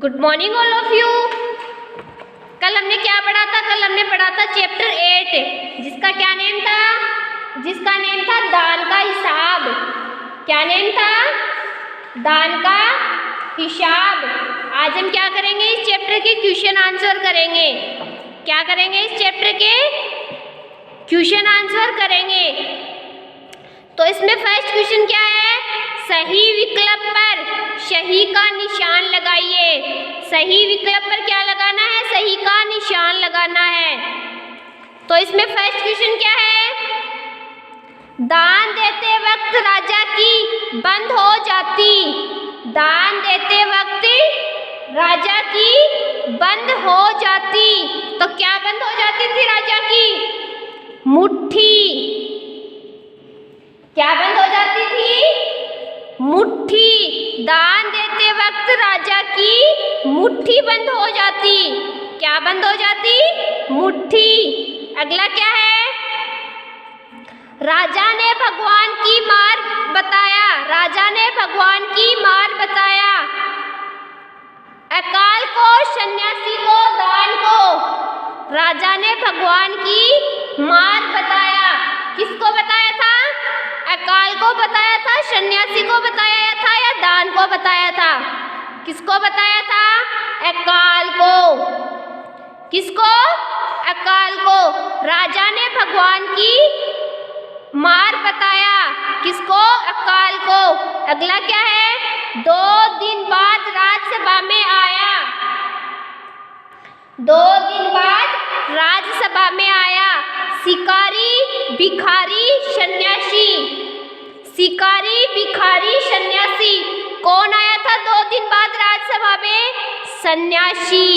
Good morning all of you. कल हमने क्या पढ़ा था? कल हमने पढ़ा था चैप्टर 8 जिसका क्या नेम था? जिसका नेम था दान का हिसाब। क्या नेम था? दान का हिसाब। आज हम क्या करेंगे? इस चैप्टर के क्वेश्चन आंसर करेंगे। क्या करेंगे? इस चैप्टर के क्वेश्चन आंसर करेंगे। तो इसमें फर्स्ट क्वेश्चन क्या है? सही विकल्प पर सही का निशान लगाइए। सही विकल्प पर क्या लगाना है? सही का निशान लगाना है। तो इसमें फर्स्ट क्वेश्चन क्या है? दान देते वक्त राजा की बंद हो जाती। दान देते वक्त राजा की बंद हो जाती। तो क्या बंद हो जाती थी राजा की? मुट्ठी। क्या बंद हो जाती थी? मुट्ठी। दान देते वक्त राजा की मुट्ठी बंद हो जाती। क्या बंद हो जाती? मुट्ठी। अगला क्या है? राजा ने भगवान की मार बताया। राजा ने भगवान की मार बताया। अकाल को, सन्यासी को, दान को। राजा ने भगवान की मार बताया। किसको बताया था? अकाल को बताया था, सन्यासी को बताया था या दान को बताया था? किसको बताया था? अकाल को। किसको? अकाल को। राजा ने भगवान की मार बताया। किसको? अकाल को। अगला क्या है? 2 दिन बाद राज्यसभा में आया। 2 दिन बाद राज्यसभा में आया। शिकारी, भिखारी, सन्यासी। शिकारी, भिखारी, सन्यासी। कौन आया था 2 दिन बाद राज्यसभा में? सन्यासी।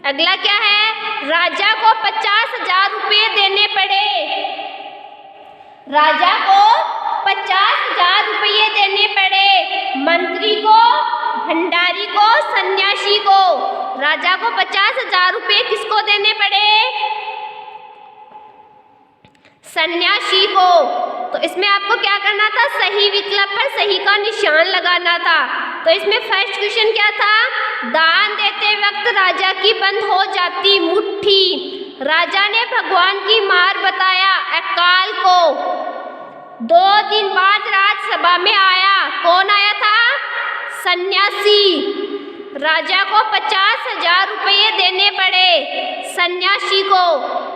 अगला क्या है? राजा को 50,000 रुपये देने पड़े। राजा को 50,000 रुपये देने पड़े। मंत्री को, भंडारी को, सन्यासी को। राजा को 50,000 रुपये किसको देने पड़े? सन्यासी को। तो इसमें आपको क्या करना था? सही विकल्प पर सही का निशान लगाना था। तो इसमें फर्स्ट क्वेश्चन क्या था? दान देते वक्त राजा की बंद हो जाती मुट्ठी। राजा ने भगवान की मार बताया अकाल को। 2 दिन बाद राज्यसभा में आया। कौन आया था? सन्यासी। राजा को 50,000 रुपये देने पड़े सन्यासी को।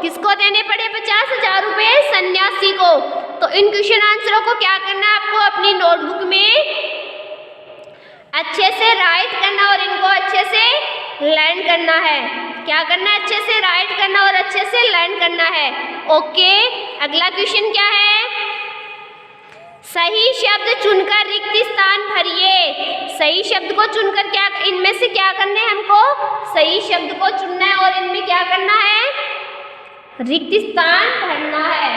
किसको देने पड़े 50,000 रुपये? सन्यासी को। तो इन क्वेश्चन आंसरों को क्या करना है आपको? अपनी नोटबुक में अच्छे से राइट करना और इनको अच्छे से लर्न करना है। क्या करना है? अच्छे से राइट करना और अच्छे से लर्न करना है। ओके। अगला क्वेश्चन क्या है? सही शब्द चुनकर रिक्त स्थान भरिए। सही शब्द को चुनकर क्या, इनमें से क्या करना है हमको? सही शब्द को चुनना है और इनमें क्या करना है? रिक्त स्थान भरना है।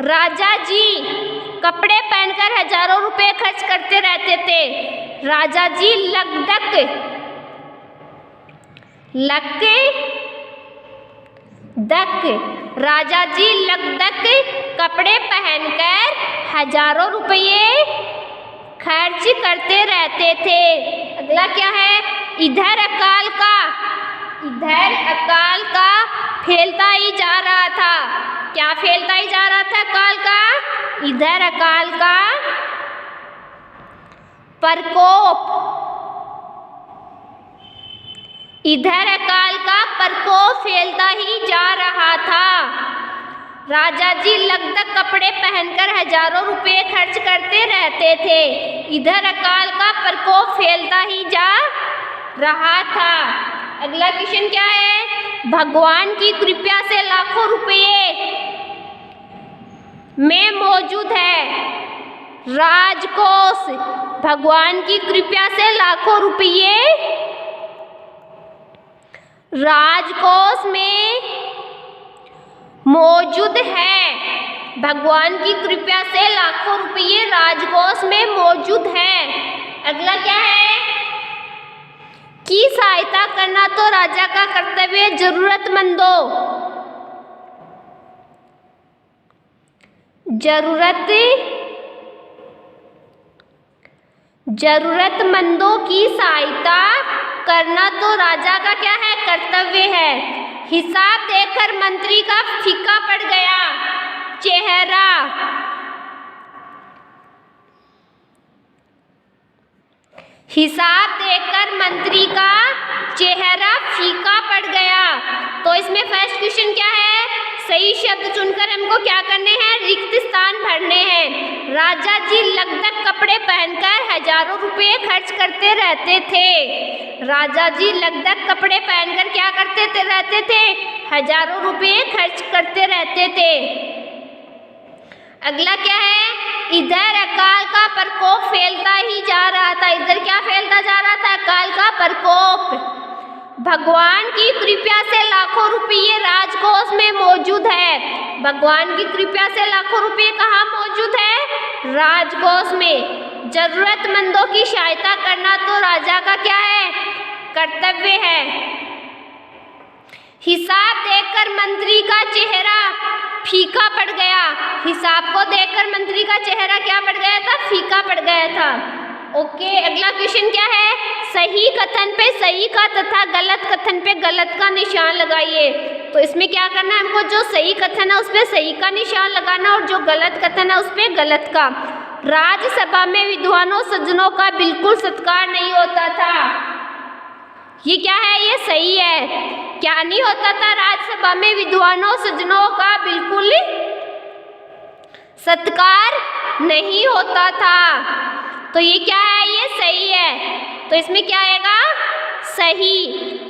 राजा जी कपड़े पहनकर हजारों रुपए खर्च करते रहते थे। राजा जी राजा जी लगदक कपड़े पहनकर हजारों रुपये खर्च करते रहते थे। अगला क्या है? इधर अकाल का फैलता ही जा रहा था। क्या फैलता ही जा रहा था अकाल का? इधर अकाल का प्रकोप। इधर अकाल का प्रकोप फैलता ही जा रहा था। राजा जी लगदक कपड़े पहनकर हजारों रुपए खर्च करते रहते थे। इधर अकाल का प्रकोप फैलता ही जा रहा था। अगला क्वेश्चन क्या है? भगवान की कृपा से लाखों रुपये में मौजूद है राजकोष। भगवान की कृपा से लाखों रुपये राजकोष में मौजूद है। भगवान की कृपा से लाखों रुपये राजकोष में मौजूद है। अगला क्या है? की सहायता करना तो राजा का कर्तव्य। जरूरतमंदों की सहायता करना तो राजा का क्या है, कर्तव्य है। हिसाब देखकर मंत्री का फीका पड़ गया चेहरा। हिसाब देखकर मंत्री का चेहरा फीका पड़ गया। तो इसमें फर्स्ट क्वेश्चन क्या है, सही शब्द चुनकर हमको क्या करने हैं, रिक्त स्थान भरने हैं। राजा जी लगदग कपड़े पहनकर हजारों रुपए खर्च करते रहते थे। राजा जी लगदग कपड़े पहनकर क्या करते रहते थे, हजारों रुपए खर्च करते रहते थे। अगला क्या है, इधर अकाल का प्रकोप फैलता ही जा रहा था। इधर क्या फैलता जा रहा था, अकाल का प्रकोप। भगवान की कृपा से लाखों रुपये राजकोष में मौजूद है। भगवान की कृपा से लाखों रुपये कहाँ मौजूद है, राजकोष में। जरूरतमंदों की सहायता करना तो राजा का क्या है, कर्तव्य है। हिसाब देखकर मंत्री का चेहरा फीका पड़ गया। हिसाब को देखकर मंत्री का चेहरा क्या पड़ गया था, फीका पड़ गया था। ओके, अगला क्वेश्चन क्या है, सही कथन पे सही का तथा गलत कथन पे गलत का निशान लगाइए। तो इसमें क्या करना है हमको, जो सही कथन है उस पे सही का निशान लगाना और जो गलत कथन है उस पे गलत का। राज्यसभा में विद्वानों सज्जनों का बिल्कुल सत्कार नहीं होता था। ये क्या है, ये सही है। क्या नहीं होता था, राज्यसभा में विद्वानों सज्जनों का बिल्कुल सत्कार नहीं होता था। तो ये क्या है, ये सही है। तो इसमें क्या आएगा, सही।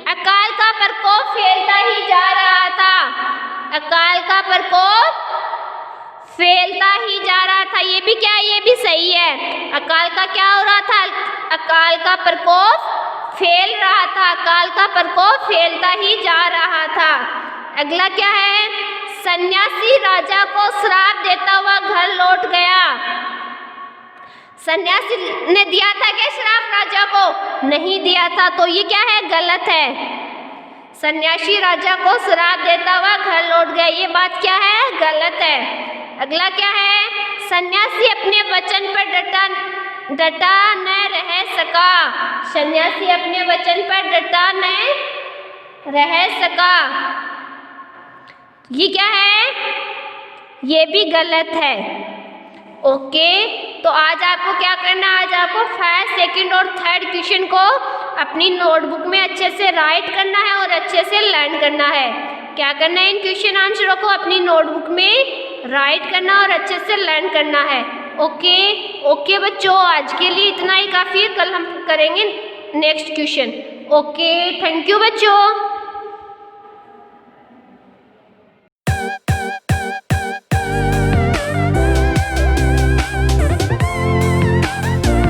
अकाल का प्रकोप फैलता ही जा रहा था। अकाल का प्रकोप फैलता ही जा रहा था, ये भी क्या है, ये भी सही है। अकाल का क्या हो रहा था, अकाल का प्रकोप फैल रहा था। अकाल का प्रकोप फैलता ही जा रहा था। अगला क्या है, सन्यासी राजा को श्राप देता हुआ घर लौट गया। सन्यासी ने दिया था क्या श्राप राजा को, नहीं दिया था। तो ये क्या है, गलत है। सन्यासी राजा को श्राप देता हुआ घर लौट गया, ये बात क्या है, गलत है। अगला क्या है, सन्यासी अपने वचन पर डटा न रह सका। सन्यासी अपने वचन पर डटा न रह सका, ये क्या है, ये भी गलत है। ओके, तो आज आपको क्या करना है, आज आपको फर्स्ट, सेकंड और थर्ड क्वेश्चन को अपनी नोटबुक में अच्छे से राइट करना है और अच्छे से लर्न करना है। क्या करना है, इन क्वेश्चन आंसरों को अपनी नोटबुक में राइट करना और अच्छे से लर्न करना है। ओके बच्चों, आज के लिए इतना ही काफ़ी है। कल हम करेंगे next question. Okay, thank you बच्चों।